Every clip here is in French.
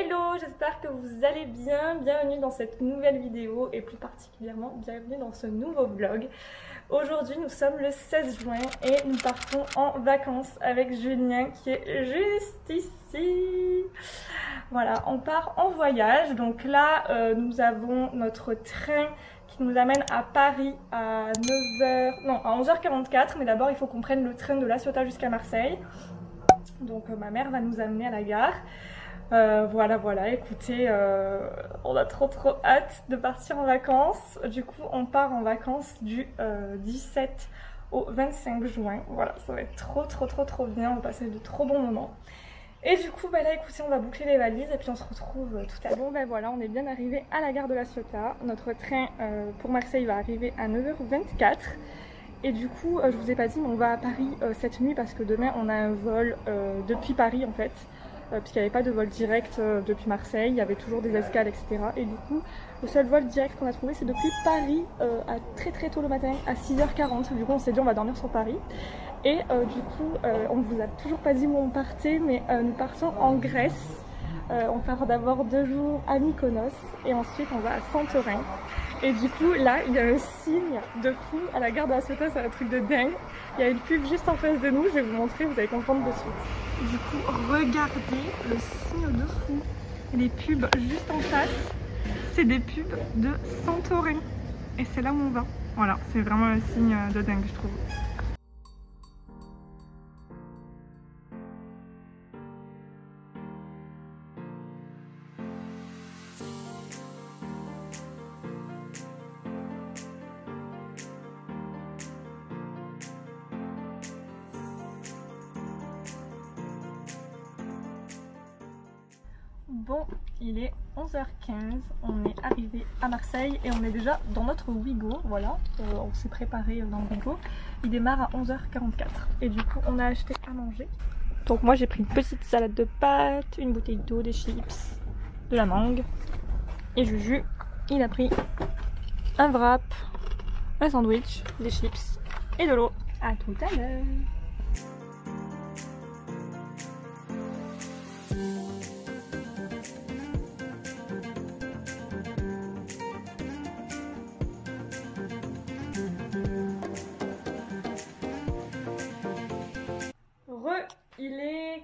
Hello, j'espère que vous allez bien. Bienvenue dans cette nouvelle vidéo et plus particulièrement bienvenue dans ce nouveau vlog. Aujourd'hui nous sommes le 16 juin et nous partons en vacances avec Julien qui est juste ici. Voilà, on part en voyage. Donc là nous avons notre train qui nous amène à Paris à 9h, non à 11h44, mais d'abord il faut qu'on prenne le train de La Ciotat jusqu'à Marseille. Donc ma mère va nous amener à la gare. Voilà, écoutez, on a trop hâte de partir en vacances. Du coup, on part en vacances du 17 au 25 juin. Voilà, ça va être trop bien, on va passer de trop bons moments. Et du coup, là, écoutez, on va boucler les valises et puis on se retrouve tout à l'heure. Voilà, on est bien arrivé à la gare de La Ciotat. Notre train pour Marseille va arriver à 9h24. Et du coup, je vous ai pas dit, mais on va à Paris cette nuit parce que demain, on a un vol depuis Paris en fait. Puisqu'il n'y avait pas de vol direct depuis Marseille, il y avait toujours des escales, etc. Et du coup, le seul vol direct qu'on a trouvé, c'est depuis Paris à très tôt le matin, à 6h40. Du coup, on s'est dit on va dormir sur Paris. Et du coup, on ne vous a toujours pas dit où on partait, mais nous partons en Grèce. On part d'abord 2 jours à Mykonos et ensuite on va à Santorin. Et du coup, là, il y a un signe de fou à la gare de La Ciotat, c'est un truc de dingue. Il y a une pub juste en face de nous, je vais vous montrer, vous allez comprendre de suite. Du coup, regardez le signe de fou. Les pubs juste en face, c'est des pubs de Santorin. Et c'est là où on va. Voilà, c'est vraiment un signe de dingue, je trouve. Bon, il est 11h15, on est arrivé à Marseille et on est déjà dans notre Ouigo, voilà, on s'est préparé dans le Ouigo. Il démarre à 11h44 et du coup on a acheté à manger. Donc moi j'ai pris une petite salade de pâtes, une bouteille d'eau, des chips, de la mangue et Juju, il a pris un wrap, un sandwich, des chips et de l'eau. À tout à l'heure.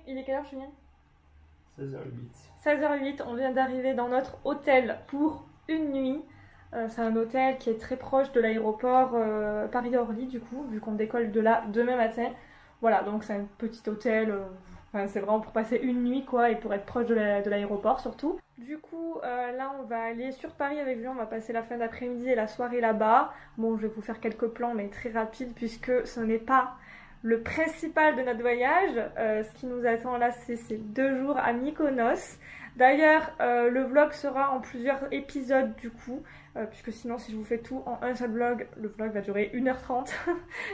Il est quelle heure, Julien? 16h08. 16h08, on vient d'arriver dans notre hôtel pour une nuit. C'est un hôtel qui est très proche de l'aéroport Paris-Orly, du coup, vu qu'on décolle de là demain matin. Voilà, donc c'est un petit hôtel, c'est vraiment pour passer une nuit, quoi, et pour être proche de l'aéroport surtout. Du coup, là, on va aller sur Paris avec lui, on va passer la fin d'après-midi et la soirée là-bas. Bon, je vais vous faire quelques plans, mais très rapides, puisque ce n'est pas le principal de notre voyage. Ce qui nous attend là, c'est ces 2 jours à Mykonos. D'ailleurs, le vlog sera en plusieurs épisodes du coup, puisque sinon si je vous fais tout en un seul vlog, le vlog va durer 1h30.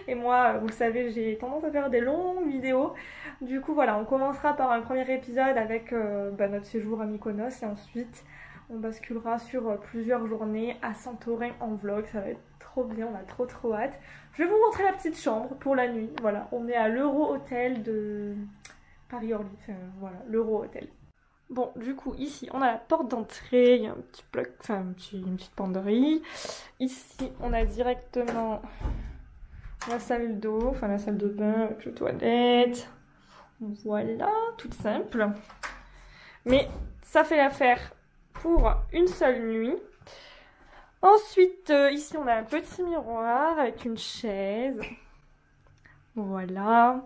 Et moi, vous le savez, j'ai tendance à faire des longues vidéos. Du coup voilà, on commencera par un premier épisode avec notre séjour à Mykonos et ensuite on basculera sur plusieurs journées à Santorin en vlog. Ça va être trop bien, on a trop hâte. Je vais vous montrer la petite chambre pour la nuit. Voilà, on est à l'Euro Hotel de Paris-Orly. Voilà, l'Euro Hotel. Bon, du coup, ici, on a la porte d'entrée. Il y a un petit bloc, une petite penderie. Ici, on a directement la salle d'eau, enfin la salle de bain avec les toilettes. Voilà, toute simple. Mais ça fait l'affaire pour une seule nuit. Ensuite, ici on a un petit miroir avec une chaise. Voilà.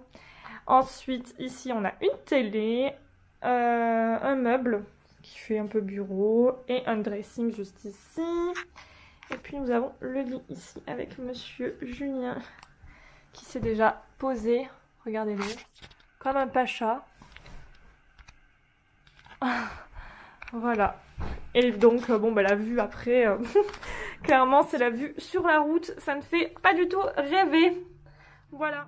Ensuite, ici on a une télé, un meuble qui fait un peu bureau et un dressing juste ici. Et puis nous avons le lit ici avec monsieur Julien qui s'est déjà posé. Regardez-le, comme un pacha. Voilà. Et donc, la vue après, clairement, c'est la vue sur la route. Ça ne fait pas du tout rêver. Voilà.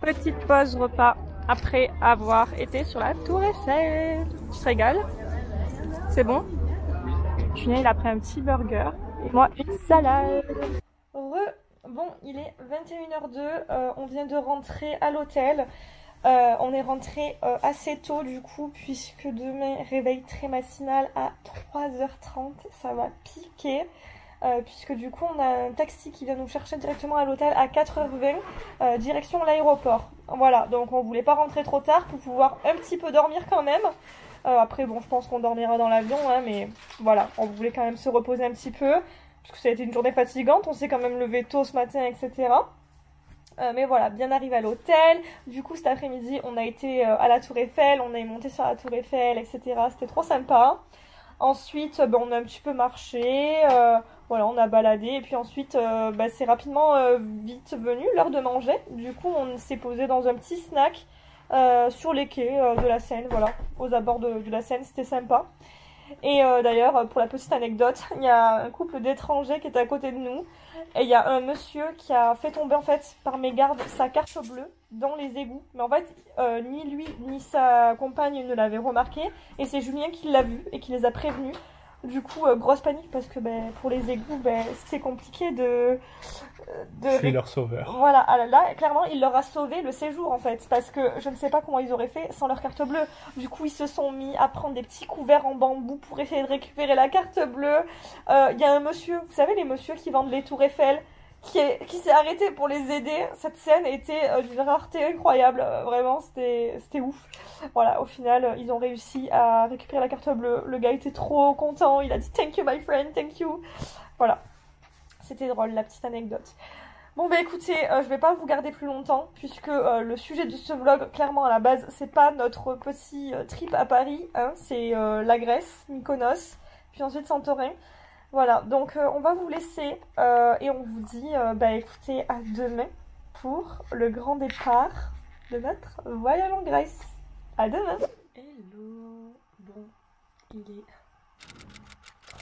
Petite pause repas après avoir été sur la Tour Eiffel. Tu te régales? C'est bon? Julien il a pris un petit burger et moi une salade. Bon, il est 21h02, on vient de rentrer à l'hôtel. On est rentré assez tôt du coup, puisque demain réveil très matinal à 3h30, ça va piquer. Puisque du coup on a un taxi qui vient nous chercher directement à l'hôtel à 4h20, direction l'aéroport. Voilà, donc on voulait pas rentrer trop tard pour pouvoir un petit peu dormir quand même. Après bon, je pense qu'on dormira dans l'avion, hein, mais voilà, on voulait quand même se reposer un petit peu, puisque ça a été une journée fatigante, on s'est quand même levé tôt ce matin, etc. Mais voilà, bien arrivé à l'hôtel. Du coup cet après-midi on a été à la Tour Eiffel, on est monté sur la Tour Eiffel, etc. C'était trop sympa. Ensuite on a un petit peu marché, voilà, on a baladé. Et puis ensuite c'est rapidement vite venu l'heure de manger. Du coup on s'est posé dans un petit snack sur les quais de la Seine, voilà, aux abords de la Seine, c'était sympa. Et d'ailleurs, pour la petite anecdote, il y a un couple d'étrangers qui est à côté de nous. Et il y a un monsieur qui a fait tomber en fait par mégarde sa carte bleue dans les égouts. Mais en fait, ni lui ni sa compagne ne l'avaient remarqué. Et c'est Julien qui l'a vu et qui les a prévenus. Du coup, grosse panique parce que pour les égouts, c'est compliqué de... C'est leur sauveur. Voilà, là, clairement, il leur a sauvé le séjour en fait. Parce que je ne sais pas comment ils auraient fait sans leur carte bleue. Du coup, ils se sont mis à prendre des petits couverts en bambou pour essayer de récupérer la carte bleue. Il y a un monsieur, vous savez, les messieurs qui vendent les tours Eiffel, qui s'est arrêté pour les aider. Cette scène était d'une rareté incroyable. Vraiment, c'était ouf. Voilà, au final, ils ont réussi à récupérer la carte bleue. Le gars était trop content. Il a dit « Thank you, my friend, thank you ». Voilà. C'était drôle, la petite anecdote. Bon écoutez, je vais pas vous garder plus longtemps, puisque le sujet de ce vlog, clairement à la base, c'est pas notre petit trip à Paris, hein, c'est la Grèce, Mykonos, puis ensuite Santorin. Voilà, donc on va vous laisser et on vous dit, écoutez, à demain pour le grand départ de notre voyage en Grèce. À demain. Hello, bon, il est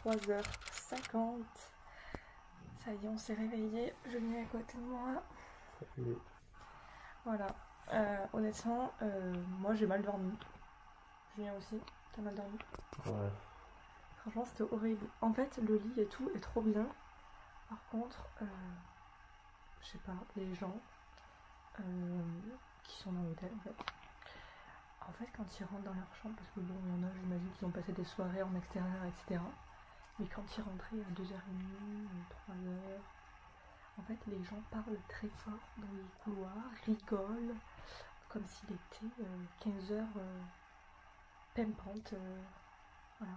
3h50. Ça y est, on s'est réveillé. Julien est à côté de moi. Salut. Voilà. Honnêtement, moi j'ai mal dormi. Julien aussi. T'as mal dormi? Ouais. Franchement, c'était horrible. En fait, le lit et tout est trop bien. Par contre, je sais pas, les gens qui sont dans l'hôtel en fait, quand ils rentrent dans leur chambre, parce que bon, il y en a, j'imagine, qui ont passé des soirées en extérieur, etc. Mais quand ils rentraient à 2h30, 3h, en fait les gens parlent très fort dans les couloirs, rigolent, comme s'il était 15h pimpante, voilà.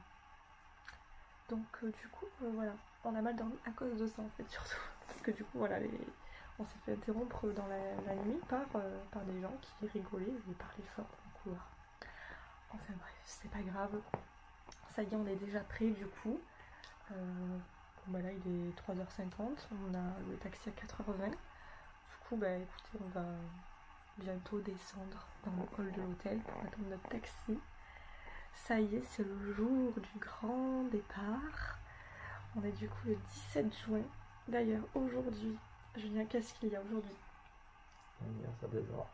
Donc du coup, voilà, on a mal dormi à cause de ça en fait, surtout. Parce que du coup, voilà, on s'est fait interrompre dans la nuit par des gens qui rigolaient et parlaient fort dans le couloir. Enfin bref, c'est pas grave. Ça y est, on est déjà prêt du coup. Là il est 3h50, on a le taxi à 4h20. Du coup écoutez, on va bientôt descendre dans le hall de l'hôtel pour attendre notre taxi. Ça y est, c'est le jour du grand départ. On est du coup le 17 juin. D'ailleurs aujourd'hui, Julien, qu'est-ce qu'il y a aujourd'hui? L'anniversaire d'Ezra.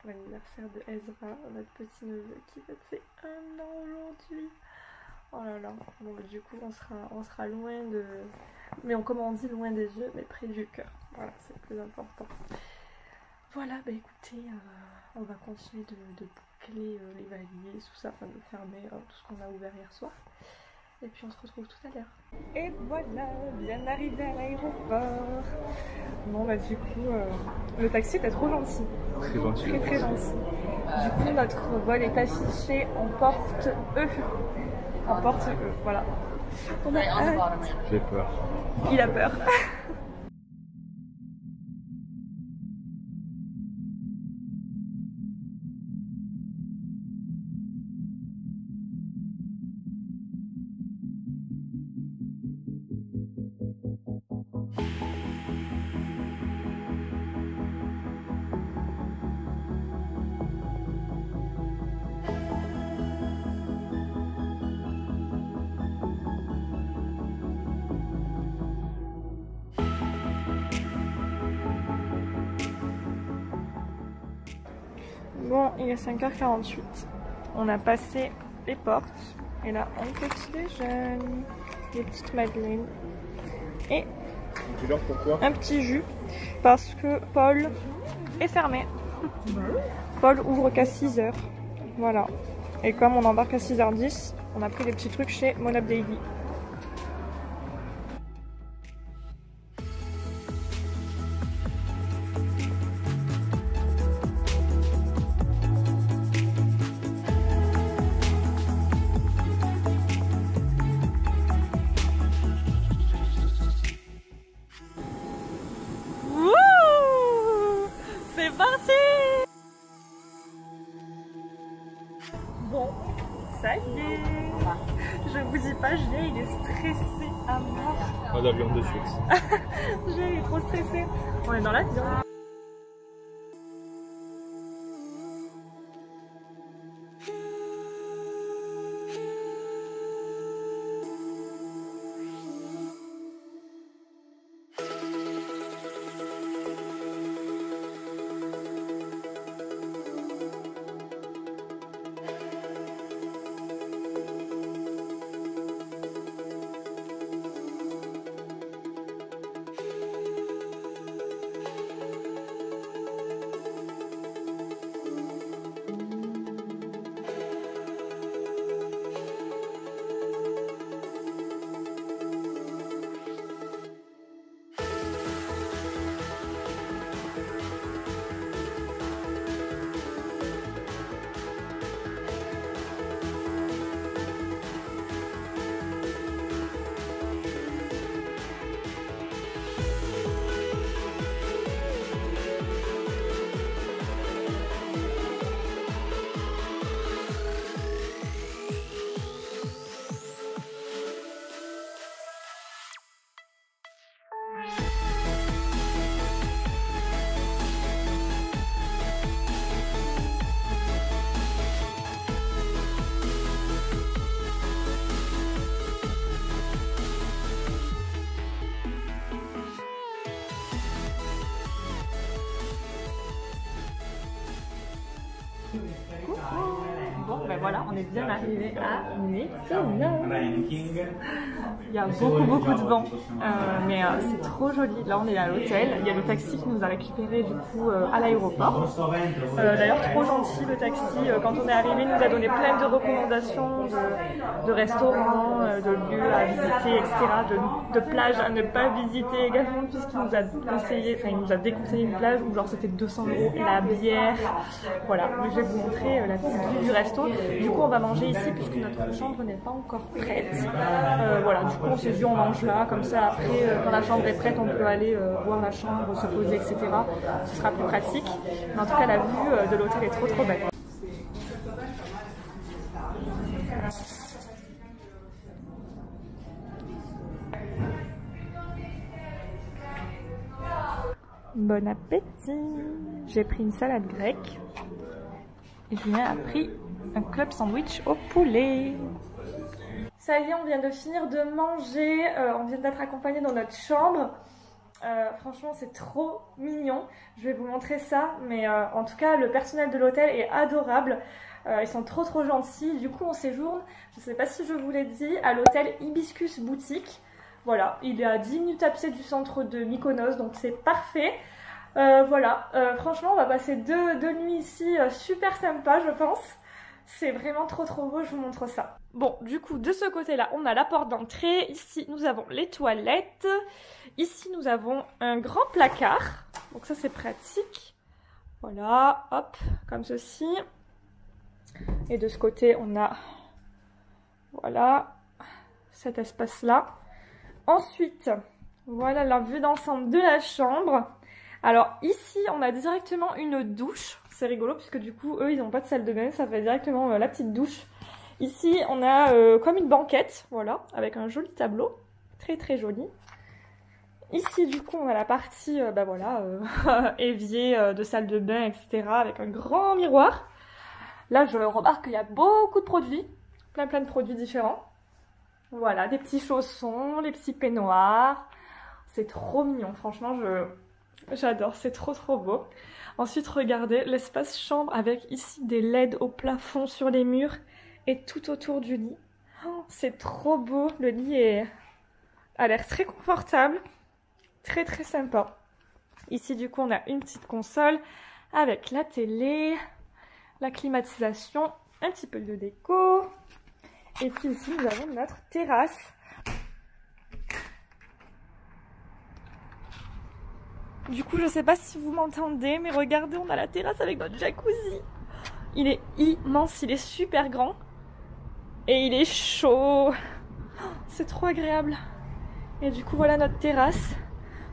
L'anniversaire de Ezra, notre petit neveu qui fête ses 1 an aujourd'hui. Oh là là, bon du coup on sera loin de... Mais comme on dit, loin des yeux, mais près du cœur. Voilà, c'est le plus important. Voilà, écoutez, on va continuer de boucler les valises, tout ça, enfin de fermer tout ce qu'on a ouvert hier soir. Et puis on se retrouve tout à l'heure. Et voilà, bien arrivé à l'aéroport. Bon du coup, le taxi était trop gentil. Très gentil. Très très gentil. Du coup, notre vol est affiché en porte E. En porte E, voilà. On a hâte. J'ai peur. Il a peur. Bon, il est 5h48. On a passé les portes. Et là, on petit déjeuner. Des petites madeleines. Et un petit jus. Parce que Paul est fermé. Paul ouvre qu'à 6h. Voilà. Et comme on embarque à 6h10, on a pris des petits trucs chez Monop Daily. C'est parti! Bon, ça y est! Je vous dis pas, Julien il est stressé à mort. Pas d'avion de suite. Julien il est trop stressé. On est dans l'avion. Bon, ben voilà, on est bien arrivé à Mykonos. Il y a beaucoup de vent, mais c'est trop joli. Là, on est à l'hôtel. Il y a le taxi qui nous a récupéré du coup à l'aéroport. D'ailleurs, trop gentil le taxi. Quand on est arrivé, il nous a donné plein de recommandations de restaurants, de lieux à visiter, etc. De plages à ne pas visiter également, puisqu'il nous a conseillé, enfin, il nous a déconseillé une plage où genre c'était 200 € la bière. Voilà, donc je vais vous montrer la petite vue du resto. Du coup, on va manger ici puisque notre chambre n'est pas encore prête. Voilà, du coup, on s'est dit on mange là, comme ça après, quand la chambre est prête, on peut aller voir la chambre, se poser, etc. Ce sera plus pratique. Mais en tout cas, la vue de l'hôtel est trop belle. Bon appétit! J'ai pris une salade grecque et Julien a pris un club sandwich au poulet. Ça y est, on vient de finir de manger, on vient d'être accompagné dans notre chambre. Franchement, c'est trop mignon. Je vais vous montrer ça, mais en tout cas, le personnel de l'hôtel est adorable. Ils sont trop gentils. Du coup, on séjourne, je ne sais pas si je vous l'ai dit, à l'hôtel Hibiscus Boutique. Voilà, il est à 10 minutes à pied du centre de Mykonos, donc c'est parfait. Voilà, franchement, on va passer deux nuits ici super sympa, je pense. C'est vraiment trop beau, je vous montre ça. Bon, du coup, de ce côté-là, on a la porte d'entrée. Ici, nous avons les toilettes. Ici, nous avons un grand placard. Donc ça, c'est pratique. Voilà, hop, comme ceci. Et de ce côté, on a, voilà, cet espace-là. Ensuite, voilà la vue d'ensemble de la chambre. Alors ici, on a directement une douche. C'est rigolo puisque du coup, eux, ils n'ont pas de salle de bain. Ça fait directement la petite douche. Ici, on a comme une banquette, voilà, avec un joli tableau. Très joli. Ici, du coup, on a la partie, bah voilà, évier de salle de bain, etc. Avec un grand miroir. Là, je remarque qu'il y a beaucoup de produits. Plein de produits différents. Voilà, des petits chaussons, les petits peignoirs. C'est trop mignon, franchement, J'adore, c'est trop beau. Ensuite, regardez l'espace chambre avec ici des LED au plafond sur les murs et tout autour du lit. Oh, c'est trop beau, le lit a l'air très confortable, très sympa. Ici du coup on a une petite console avec la télé, la climatisation, un petit peu de déco. Et puis ici nous avons notre terrasse. Du coup je sais pas si vous m'entendez, mais regardez, on a la terrasse avec notre jacuzzi. Il est immense, il est super grand. Et il est chaud. C'est trop agréable. Et du coup voilà notre terrasse.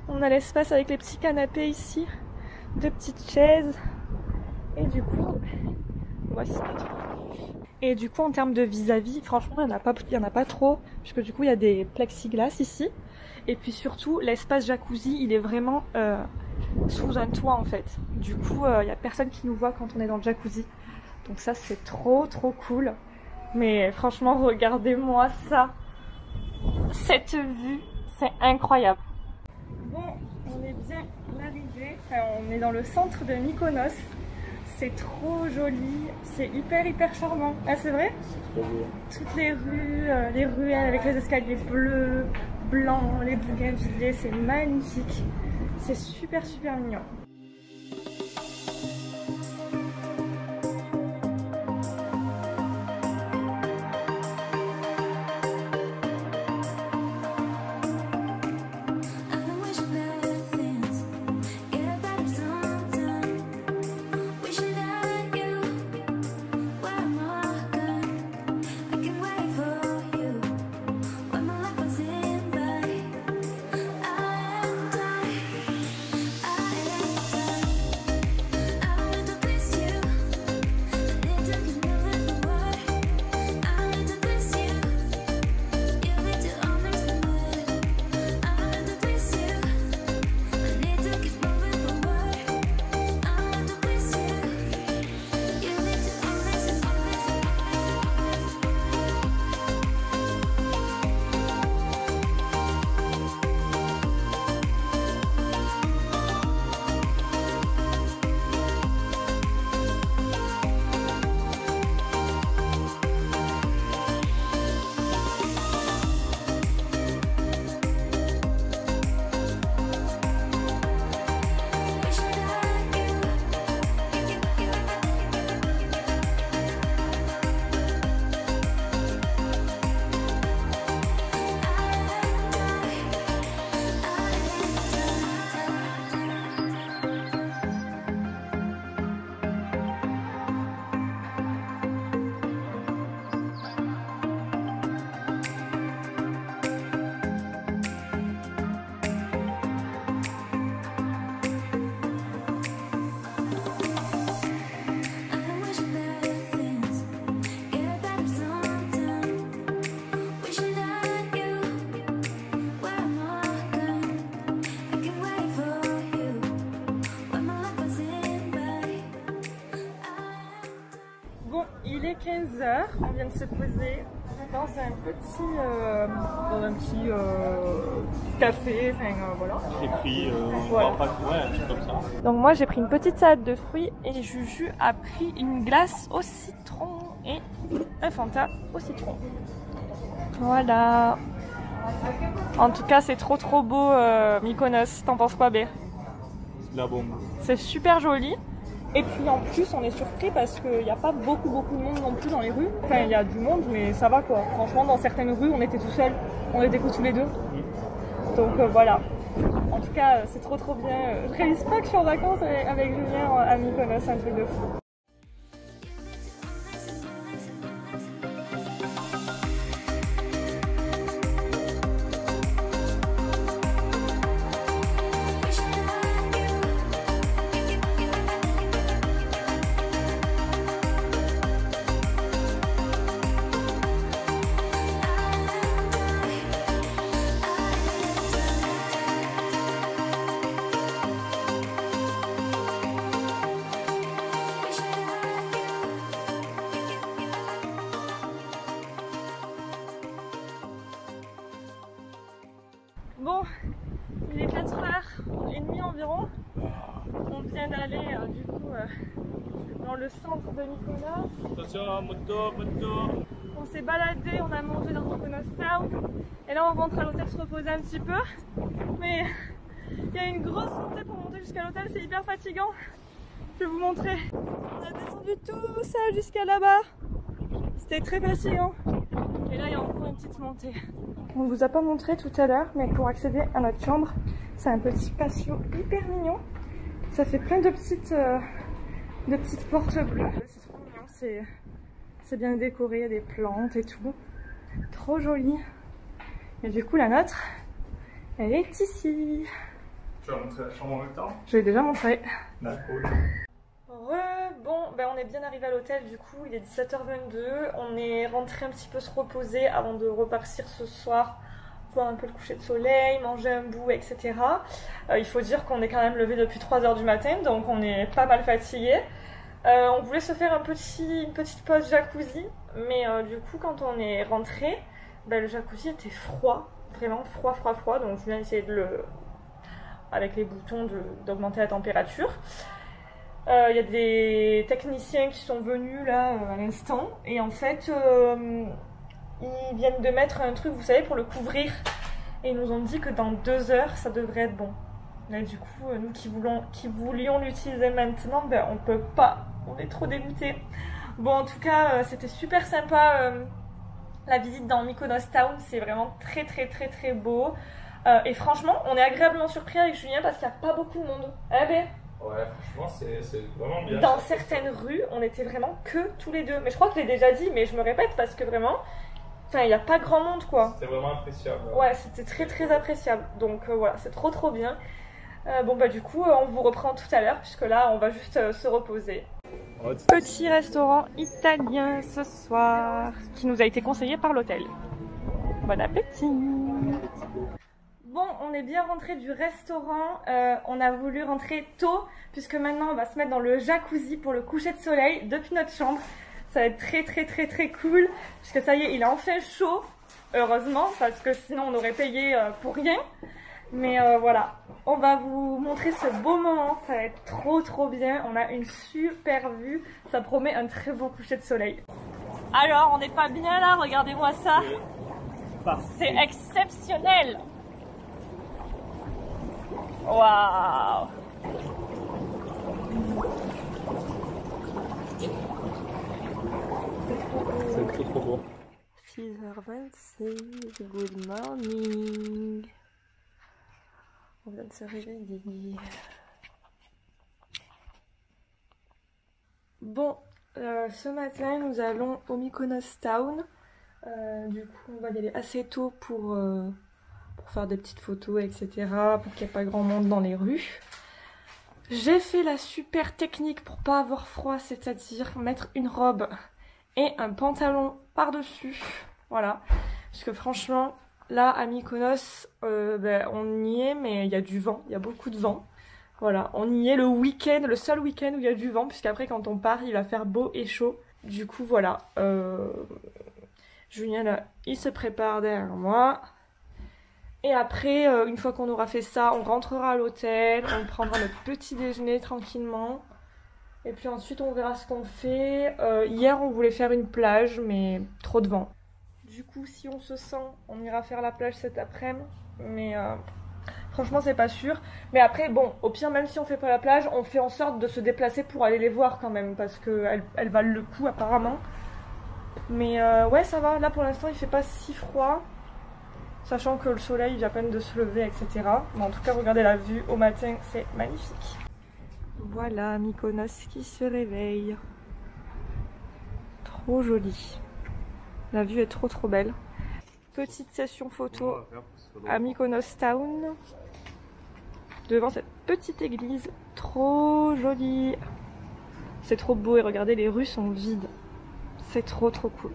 On a l'espace avec les petits canapés ici. 2 petites chaises. Et du coup, voici. Et du coup en termes de vis-à-vis, franchement il n'y en a pas trop. Puisque du coup il y a des plexiglas ici. Et puis surtout l'espace jacuzzi il est vraiment sous un toit en fait. Du coup il n'y a personne qui nous voit quand on est dans le jacuzzi. Donc ça c'est trop cool. Mais franchement regardez-moi ça. Cette vue c'est incroyable. Bon, on est bien arrivé, enfin, on est dans le centre de Mykonos. C'est trop joli, c'est hyper charmant. Ah c'est vrai? C'est trop beau. Toutes les ruelles avec les escaliers bleus, blancs, les bougainvilliers, c'est magnifique. C'est super mignon. Il est 15h, on vient de se poser dans un petit café, enfin voilà. J'ai pris Voilà. un truc comme ça. Donc moi j'ai pris une petite salade de fruits et Juju a pris une glace au citron et un Fanta au citron. Voilà. En tout cas c'est trop beau Mykonos, t'en penses quoi Bé? C'est de la bombe. C'est super joli. Et puis en plus on est surpris parce qu'il n'y a pas beaucoup de monde non plus dans les rues. Enfin il y a du monde mais ça va quoi. Franchement dans certaines rues on était tout seuls. On était que tous les deux. Donc voilà. En tout cas c'est trop bien. Je réalise pas que je suis en vacances avec Julien à Mykonos, c'est un truc de fou. Il est 4h30 environ. On vient d'aller du coup dans le centre de Mykonos. Attention, moto, moto. On s'est baladé, on a mangé dans Mykonos Town. Et là on rentre à l'hôtel se reposer un petit peu. Mais il y a une grosse montée pour monter jusqu'à l'hôtel, c'est hyper fatigant. Je vais vous montrer. On a descendu tout ça jusqu'à là-bas. C'était très fatigant. Et là il y a encore une petite montée. On vous a pas montré tout à l'heure, mais pour accéder à notre chambre, c'est un petit patio hyper mignon. Ça fait plein de petites portes bleues. C'est trop mignon, c'est bien décoré, il y a des plantes et tout. Trop joli. Et du coup la nôtre, elle est ici. Tu vas montrer la chambre en même temps? Je l'ai déjà montré. D'accord. Bon, ben on est bien arrivé à l'hôtel du coup, il est 17h22. On est rentré un petit peu se reposer avant de repartir ce soir, voir un peu le coucher de soleil, manger un bout, etc. Il faut dire qu'on est quand même levé depuis 3h du matin, donc on est pas mal fatigué. On voulait se faire une petite pause jacuzzi, mais du coup quand on est rentré, ben, le jacuzzi était froid, vraiment froid, donc je viens essayer de avec les boutons d'augmenter la température. Il y a des techniciens qui sont venus là à l'instant et en fait ils viennent de mettre un truc, vous savez, pour le couvrir, et ils nous ont dit que dans 2 heures ça devrait être bon. Et du coup nous qui voulions l'utiliser maintenant, ben on peut pas, on est trop dégoûtés. Bon, en tout cas c'était super sympa la visite dans Mykonos Town, c'est vraiment très beau. Et franchement on est agréablement surpris avec Julien parce qu'il n'y a pas beaucoup de monde. Eh ben, Ouais, franchement, c'est vraiment bien. dans certaines rues, on était vraiment que tous les deux. Mais je crois que je l'ai déjà dit, mais je me répète parce que vraiment, enfin, il n'y a pas grand monde quoi. C'était vraiment appréciable. Ouais, c'était très appréciable. Donc voilà, c'est trop bien. Bon bah du coup, on vous reprend tout à l'heure puisque là, on va juste se reposer. Petit restaurant italien ce soir qui nous a été conseillé par l'hôtel. Bon appétit! Bon, on est bien rentré du restaurant, on a voulu rentrer tôt puisque maintenant on va se mettre dans le jacuzzi pour le coucher de soleil depuis notre chambre. Ça va être très cool puisque ça y est, il est enfin chaud, heureusement, parce que sinon on aurait payé pour rien. Mais voilà, on va vous montrer ce beau moment, ça va être trop bien, on a une super vue, ça promet un très beau coucher de soleil. Alors, on n'est pas bien là, regardez-moi ça, c'est exceptionnel. Waouh! C'est trop beau. 6h26, good morning. On vient de se réveiller. Bon, ce matin nous allons au Mykonos Town. Du coup, on va y aller assez tôt pour faire des petites photos, etc. Pour qu'il n'y ait pas grand monde dans les rues. J'ai fait la super technique pour pas avoir froid, c'est-à-dire mettre une robe et un pantalon par-dessus. Voilà. Parce que franchement, là à Mykonos, on y est, mais il y a du vent, il y a beaucoup de vent. Voilà, on y est le week-end, le seul week-end où il y a du vent, puisqu'après quand on part, il va faire beau et chaud. Du coup, voilà. Julien, là, il se prépare derrière moi. Et après, une fois qu'on aura fait ça, on rentrera à l'hôtel, on prendra notre petit déjeuner tranquillement. Et puis ensuite, on verra ce qu'on fait. Hier, on voulait faire une plage, mais trop de vent. Du coup, si on se sent, on ira faire la plage cet après-midi. Mais franchement, c'est pas sûr. Mais après, bon, au pire, même si on fait pas la plage, on fait en sorte de se déplacer pour aller les voir quand même. Parce qu'elles valent le coup, apparemment. Mais ouais, ça va. Là, pour l'instant, il fait pas si froid. Sachant que le soleil vient à peine de se lever, etc. Mais en tout cas, regardez la vue au matin, c'est magnifique. Voilà, Mykonos qui se réveille. Trop joli. La vue est trop belle. Petite session photo à Mykonos Town. Devant cette petite église. Trop jolie. C'est trop beau et regardez, les rues sont vides. C'est trop cool.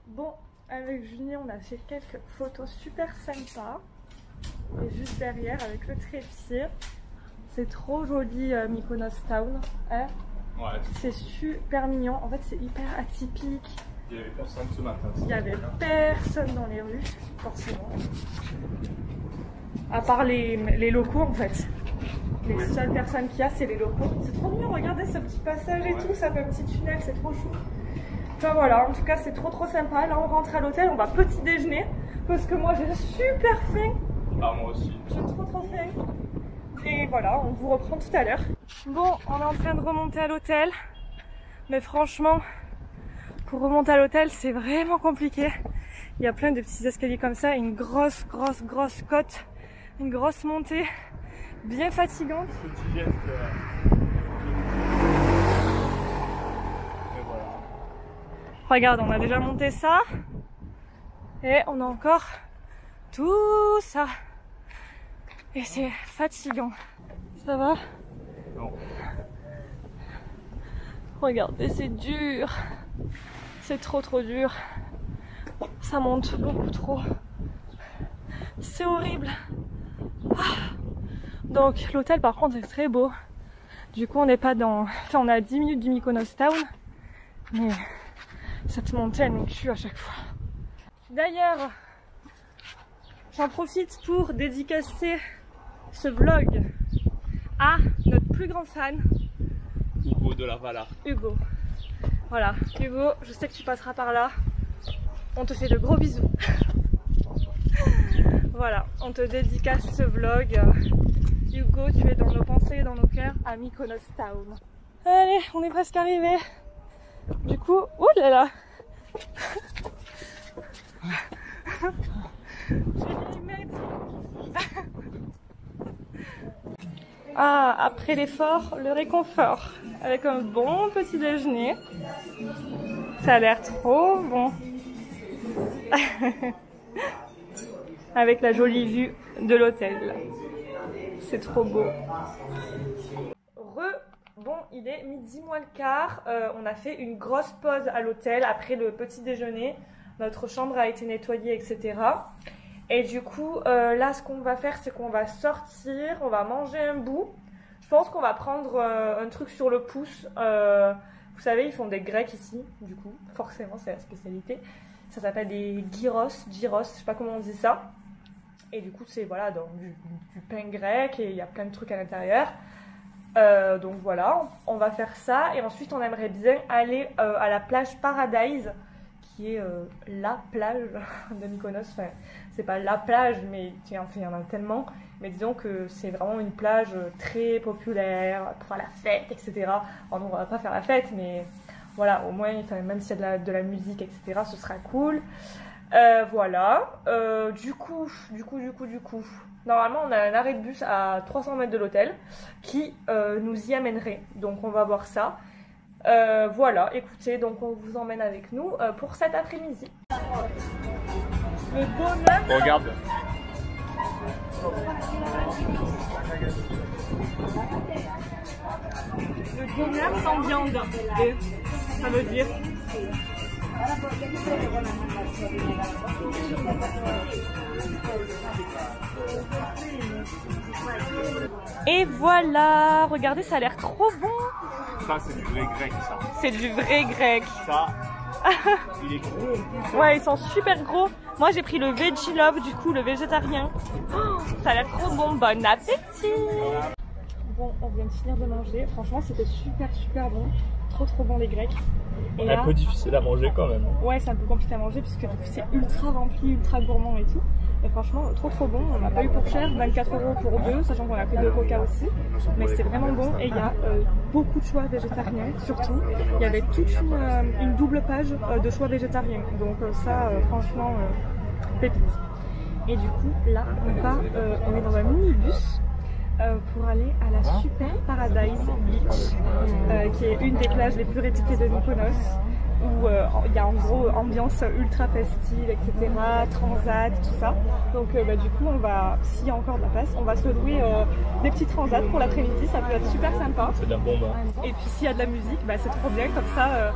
Bon. Avec Julien, on a fait quelques photos super sympas. Et juste derrière, avec le trépied. C'est trop joli, Mykonos Town. Hein, Ouais. c'est super mignon. En fait, c'est hyper atypique. Il y avait personne ce matin. Il y avait personne dans les rues, forcément. À part les locaux en fait. Les seules personnes qu'il y a, c'est les locaux. C'est trop mignon, regardez ce petit passage et tout, ça fait un petit tunnel, c'est trop chou. Enfin voilà, en tout cas c'est trop sympa. Là on rentre à l'hôtel, on va petit déjeuner. Parce que moi j'ai super faim. Ah moi aussi. J'ai trop faim. Et voilà, on vous reprend tout à l'heure. Bon, on est en train de remonter à l'hôtel. Mais franchement, pour remonter à l'hôtel, c'est vraiment compliqué. Il y a plein de petits escaliers comme ça, une grosse côte, une grosse montée, bien fatigante. Petit geste. Et voilà. Regarde, on a déjà monté ça. Et on a encore tout ça. Et c'est fatigant. Ça va? Non. Regardez, c'est dur. C'est trop dur. Ça monte beaucoup trop. C'est horrible. Donc l'hôtel par contre est très beau. Du coup on n'est pas dans... Enfin on est à 10 minutes du Mykonos Town. Mais cette montée elle nous tue à chaque fois. D'ailleurs, j'en profite pour dédicacer ce vlog à notre plus grand fan, Hugo de la Vala. Hugo. Voilà, Hugo, je sais que tu passeras par là. On te fait de gros bisous. Voilà, on te dédicace ce vlog. Hugo, tu es dans nos pensées et dans nos cœurs à Mykonos Town. Allez, on est presque arrivé. Du coup, ouh là là. Ah, après l'effort, le réconfort. Avec un bon petit déjeuner. Ça a l'air trop bon. Avec la jolie vue de l'hôtel. C'est trop beau. Bon, il est midi moins le quart. On a fait une grosse pause à l'hôtel après le petit déjeuner. Notre chambre a été nettoyée, etc. Et du coup, là, ce qu'on va faire, c'est qu'on va sortir, on va manger un bout. Je pense qu'on va prendre un truc sur le pouce. Vous savez, ils font des grecs ici, du coup, forcément, c'est la spécialité. Ça s'appelle des gyros, je sais pas comment on dit ça. Et du coup, c'est voilà, donc, du pain grec et il y a plein de trucs à l'intérieur. Donc voilà, on va faire ça. Et ensuite, on aimerait bien aller à la plage Paradise, qui est la plage de Mykonos. Enfin, c'est pas la plage, mais il y en a tellement. Mais disons que c'est vraiment une plage très populaire pour faire la fête, etc. Alors nous, on va pas faire la fête, mais voilà, au moins, enfin, même s'il y a de la musique, etc., ce sera cool. Voilà. Du coup, normalement, on a un arrêt de bus à 300 mètres de l'hôtel qui nous y amènerait. Donc, on va voir ça. Voilà, écoutez, donc on vous emmène avec nous pour cet après-midi. Le bonheur. Regarde. Le bonheur sans viande. Et ça veut dire. Et voilà, regardez, ça a l'air trop bon. Ça, c'est du vrai grec, ça. C'est du vrai grec. Ça, il est gros. Ouais, ils sont super gros. Moi, j'ai pris le Veggie Love, du coup, le végétarien. Oh, ça a l'air trop bon. Bon appétit. Bon, on vient de finir de manger. Franchement, c'était super bon. Trop bon, les Grecs. Et là, un peu difficile à manger quand même. Ouais, c'est un peu compliqué à manger puisque du coup, c'est ultra rempli, ultra gourmand et tout. Mais franchement, trop bon. On n'a pas eu pour cher, 24 € pour deux, sachant qu'on a que 2 coca aussi. Mais c'était vraiment bon et il y a beaucoup de choix végétariens, surtout. Il y avait toute une double page de choix végétariens. Donc ça, franchement, pépite. Et du coup, là, on est dans un minibus pour aller à la Super Paradise Beach, qui est une des plages les plus réputées de Mykonos, où il y a en gros ambiance ultra festive, etc., transat, tout ça. Donc du coup, on va, s'il y a encore de la place, on va se louer des petits transats pour l'après-midi, ça peut être super sympa. C'est de la bombe. Et puis s'il y a de la musique, c'est trop bien, comme ça,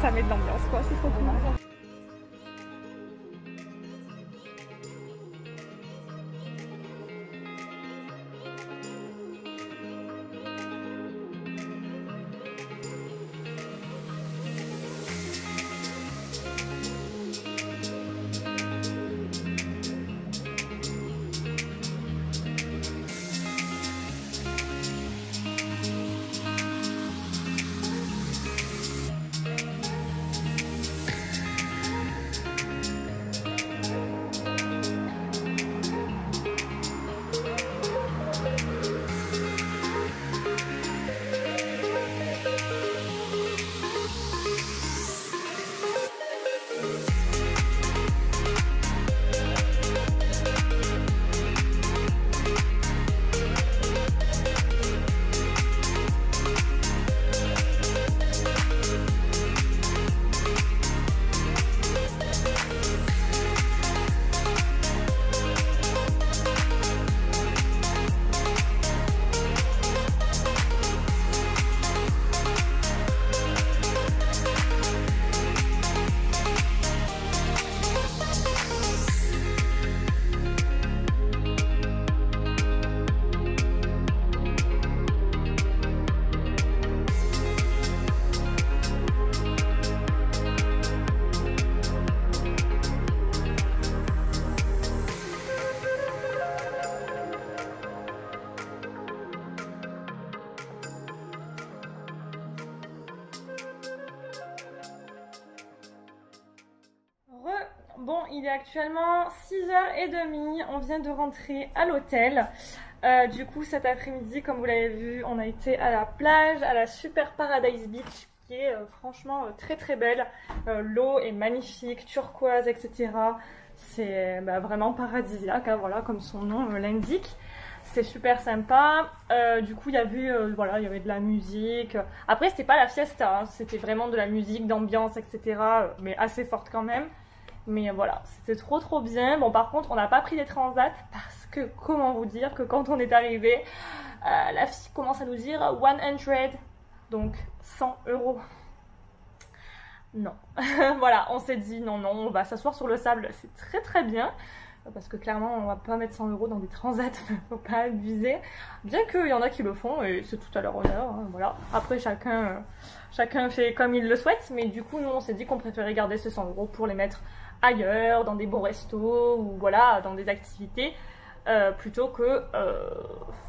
ça met de l'ambiance, quoi, c'est trop cool. Bon, il est actuellement 6h30, on vient de rentrer à l'hôtel. Du coup, cet après-midi, comme vous l'avez vu, on a été à la plage, à la Super Paradise Beach, qui est franchement très très belle. L'eau est magnifique, turquoise, etc. C'est vraiment paradisiaque, hein, voilà, comme son nom l'indique. C'était super sympa. Du coup, il y avait, voilà, il y avait de la musique. Après, c'était pas la fiesta, hein, c'était vraiment de la musique, d'ambiance, etc. Mais assez forte quand même. Mais voilà, c'était trop bien. Bon, par contre, on n'a pas pris les transats parce que, comment vous dire, que quand on est arrivé, la fille commence à nous dire 100, donc 100 €. Non. Voilà, on s'est dit non, on va s'asseoir sur le sable, c'est très bien. Parce que clairement, on va pas mettre 100 € dans des transats, faut pas abuser. Bien qu'il y en a qui le font, et c'est tout à leur honneur, hein, voilà. Après, chacun fait comme il le souhaite, mais du coup, nous, on s'est dit qu'on préférait garder ces 100 € pour les mettre ailleurs, dans des bons restos, ou voilà, dans des activités, plutôt que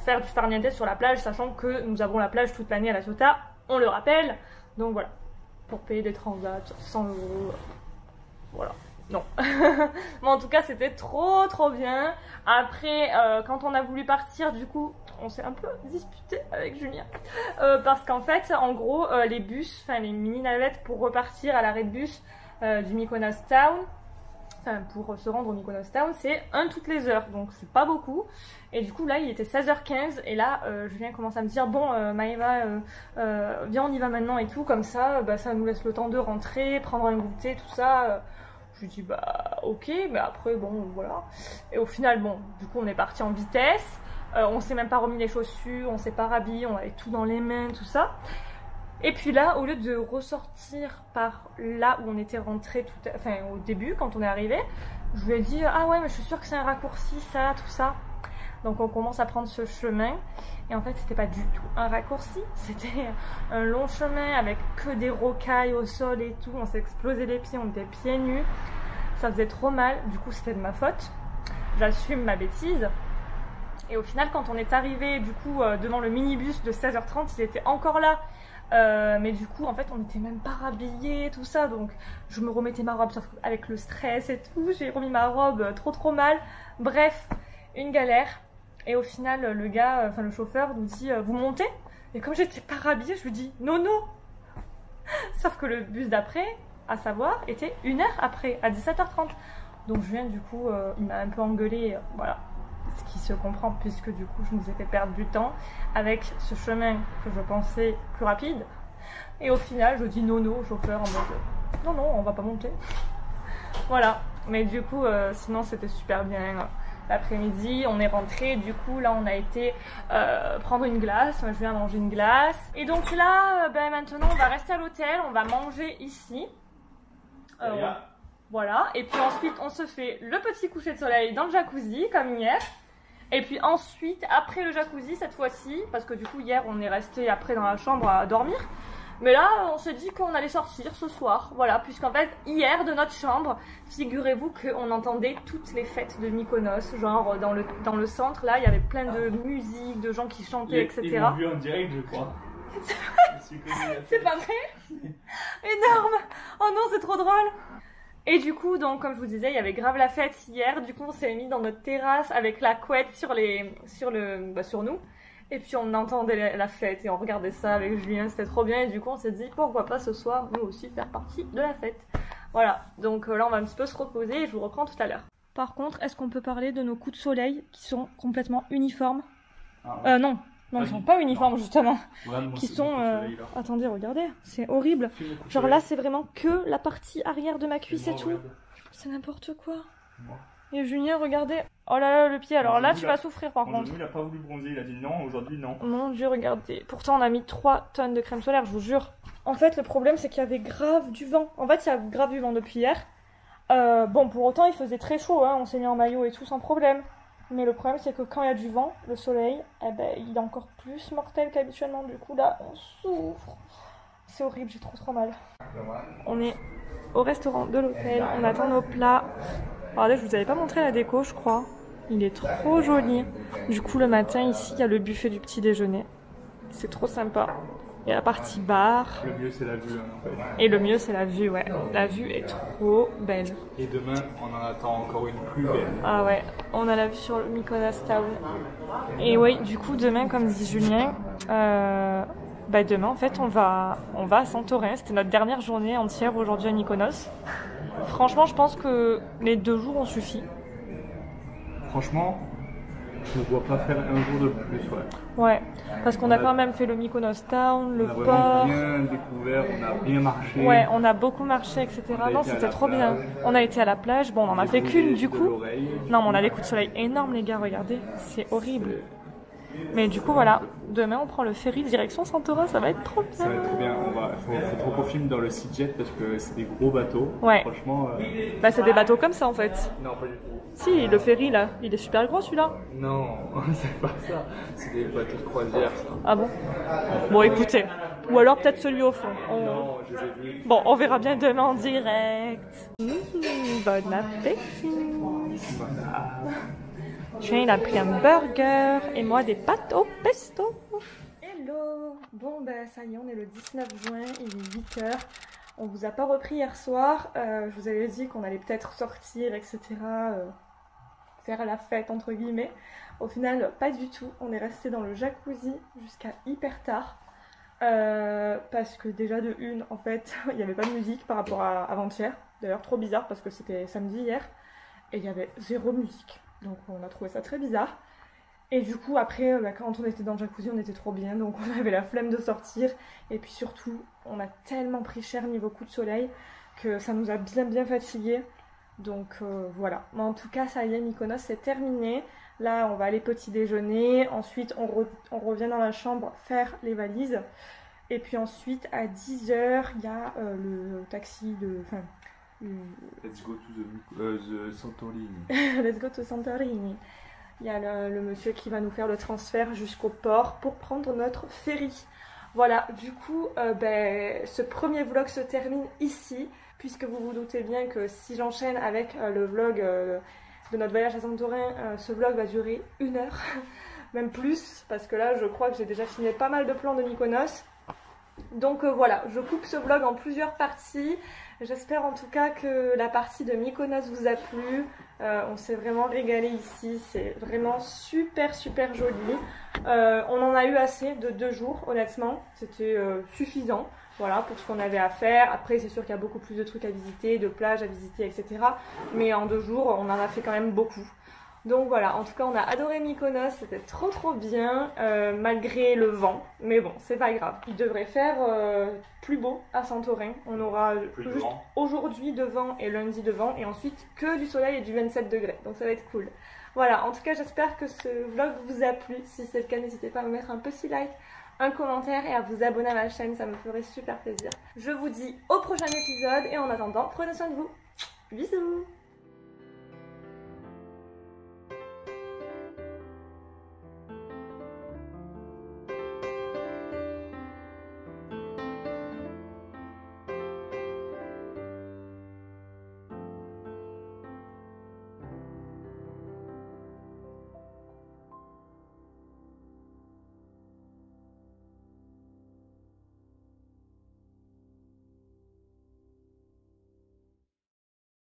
faire du farniente sur la plage, sachant que nous avons la plage toute l'année à La Ciotat, on le rappelle. Donc voilà, pour payer des transats, 100 €, voilà. Non. Mais en tout cas, c'était trop bien. Après, quand on a voulu partir, du coup, on s'est un peu disputé avec Julien. Parce qu'en fait, en gros, les bus, enfin les mini-navettes pour repartir à l'arrêt de bus du Mykonos Town, enfin pour se rendre au Mykonos Town, c'est 1 toutes les heures. Donc c'est pas beaucoup. Et du coup, là, il était 16h15. Et là, Julien commence à me dire, bon, Maëva, viens, on y va maintenant et tout. Comme ça, ça nous laisse le temps de rentrer, prendre un goûter, tout ça. Je lui dis bah ok, mais après bon voilà. Et au final bon, du coup on est parti en vitesse, on s'est même pas remis les chaussures, on s'est pas rhabillé, on avait tout dans les mains, tout ça. Et puis là, au lieu de ressortir par là où on était rentré, enfin au début quand on est arrivé, je lui ai dit ah ouais mais je suis sûre que c'est un raccourci ça, tout ça. Donc on commence à prendre ce chemin et en fait c'était pas du tout un raccourci, c'était un long chemin avec que des rocailles au sol et tout, on s'est explosé les pieds, on était pieds nus, ça faisait trop mal, du coup c'était de ma faute, j'assume ma bêtise. Et au final quand on est arrivé du coup devant le minibus de 16h30, il était encore là. Mais du coup en fait on n'était même pas rhabillés tout ça, donc je me remettais ma robe, sauf avec le stress et tout, j'ai remis ma robe trop mal, bref, une galère. Et au final, le gars, enfin le chauffeur nous dit vous montez? Et comme j'étais pas rhabillée, je lui dis non. Sauf que le bus d'après, à savoir, était 1 heure après, à 17h30. Donc Julien, du coup, il m'a un peu engueulé, voilà. Ce qui se comprend, puisque du coup, je nous ai fait perdre du temps avec ce chemin que je pensais plus rapide. Et au final, je dis non au chauffeur en mode non, on va pas monter. Voilà. Mais du coup, sinon, c'était super bien. L'après-midi, on est rentré, du coup là on a été prendre une glace, je viens manger une glace. Et donc là, maintenant on va rester à l'hôtel, on va manger ici. Voilà, et puis ensuite on se fait le petit coucher de soleil dans le jacuzzi comme hier. Et puis ensuite, après le jacuzzi cette fois-ci, parce que du coup hier on est resté après dans la chambre à dormir. Mais là, on s'est dit qu'on allait sortir ce soir, voilà, puisqu'en fait, hier, de notre chambre, figurez-vous qu'on entendait toutes les fêtes de Mykonos, genre dans le centre, là, il y avait plein de musique, de gens qui chantaient, etc. Ils m'ont vu en direct, je crois. C'est pas vrai? Énorme! Oh non, c'est trop drôle! Et du coup, donc, comme je vous disais, il y avait grave la fête hier, du coup, on s'est mis dans notre terrasse avec la couette sur nous. Et puis on entendait la fête et on regardait ça avec Julien, c'était trop bien. Et du coup on s'est dit pourquoi pas ce soir nous aussi faire partie de la fête. Voilà, donc là on va un petit peu se reposer et je vous reprends tout à l'heure. Par contre, est-ce qu'on peut parler de nos coups de soleil qui sont complètement uniformes? Non, ils sont pas uniformes justement. Qui sont... Attendez, regardez, c'est horrible. Genre là c'est vraiment que la partie arrière de ma cuisse et tout. C'est n'importe quoi. Et Julien, regardez. Oh là là, le pied. Alors là, tu vas souffrir par contre. Il a pas voulu bronzer, il a dit non, aujourd'hui non. Mon Dieu, regardez. Pourtant, on a mis 3 tonnes de crème solaire, je vous jure. En fait, le problème, c'est qu'il y avait grave du vent. En fait, il y a grave du vent depuis hier. Bon, pour autant, il faisait très chaud, hein. On s'est mis en maillot et tout sans problème. Mais le problème, c'est que quand il y a du vent, le soleil, il est encore plus mortel qu'habituellement. Du coup, là, on souffre. C'est horrible, j'ai trop mal. On est au restaurant de l'hôtel, on attend nos plats. Regardez, je vous avais pas montré la déco, je crois. Il est trop joli. Du coup, le matin, ici, il y a le buffet du petit déjeuner. C'est trop sympa. et la partie bar. Le mieux c'est la vue hein, en fait. Et le mieux c'est la vue, ouais. La vue est trop belle. Et demain on en attend encore une plus belle. Ah ouais, on a la vue sur le Mykonos Town. Et oui, du coup demain, comme dit Julien, demain en fait on va à Santorin. C'était notre dernière journée entière aujourd'hui à Mykonos. Franchement, je pense que les 2 jours ont suffi. Franchement, je ne vois pas faire un jour de plus, ouais. Ouais, parce qu'on a quand même fait le Mykonos Town, le port. On a vraiment bien découvert, on a bien marché. Ouais, on a beaucoup marché, etc. Non, c'était trop bien. On a été à la plage, bon, on en a fait qu'une du coup. Non, mais on a des coups de soleil énormes, les gars, regardez, c'est horrible. Mais du coup, voilà, demain on prend le ferry direction Santorin, ça va être trop bien. Ça va être trop bien, faut trop qu'on filme dans le Sea-Jet parce que c'est des gros bateaux. Ouais. Franchement. Bah, c'est des bateaux comme ça en fait. Non, pas du tout. Si, le ferry là, il est super gros celui-là. Non, c'est pas ça. C'est des bateaux de croisière, ça. Ah bon? Bon, écoutez. Ou alors peut-être celui au fond. Non, je les ai vus. Bon, on verra bien demain en direct. Bon appétit. Voilà. Julien, il a pris un burger et moi des pâtes au pesto. Hello. Bon, ça y est, on est le 19 juin, il est 8h. On vous a pas repris hier soir. Je vous avais dit qu'on allait peut-être sortir, etc. Faire la fête, entre guillemets. Au final, pas du tout. On est resté dans le jacuzzi jusqu'à hyper tard. Parce que déjà de une, en fait, il n'y avait pas de musique par rapport à avant-hier. D'ailleurs, trop bizarre parce que c'était samedi hier. Et il y avait 0 musique. Donc on a trouvé ça très bizarre. Et du coup après quand on était dans le jacuzzi on était trop bien, donc on avait la flemme de sortir. Et puis surtout on a tellement pris cher niveau coup de soleil que ça nous a bien fatigués. Donc voilà, mais en tout cas ça y est, Mykonos c'est terminé. Là on va aller petit déjeuner, ensuite on revient dans la chambre faire les valises. Et puis ensuite à 10h il y a le taxi de... Let's go to the Santorini. Let's go to Santorini. Il y a le monsieur qui va nous faire le transfert jusqu'au port pour prendre notre ferry. Voilà, du coup, ce premier vlog se termine ici, puisque vous vous doutez bien que si j'enchaîne avec le vlog de notre voyage à Santorin, ce vlog va durer 1 heure, même plus, parce que là, je crois que j'ai déjà filmé pas mal de plans de Mykonos. Donc voilà, je coupe ce vlog en plusieurs parties. J'espère en tout cas que la partie de Mykonos vous a plu. On s'est vraiment régalé ici, c'est vraiment super joli. On en a eu assez de 2 jours, honnêtement, c'était suffisant. Voilà, pour ce qu'on avait à faire. Après, c'est sûr qu'il y a beaucoup plus de trucs à visiter, de plages à visiter, etc. Mais en 2 jours, on en a fait quand même beaucoup. Donc voilà, en tout cas on a adoré Mykonos, c'était trop bien, malgré le vent, mais bon, c'est pas grave. Il devrait faire plus beau à Santorin, on aura juste aujourd'hui de vent et lundi de vent, et ensuite que du soleil et du 27 degrés, donc ça va être cool. Voilà, en tout cas j'espère que ce vlog vous a plu, si c'est le cas n'hésitez pas à me mettre un petit like, un commentaire et à vous abonner à ma chaîne, ça me ferait super plaisir. Je vous dis au prochain épisode, et en attendant, prenez soin de vous, bisous.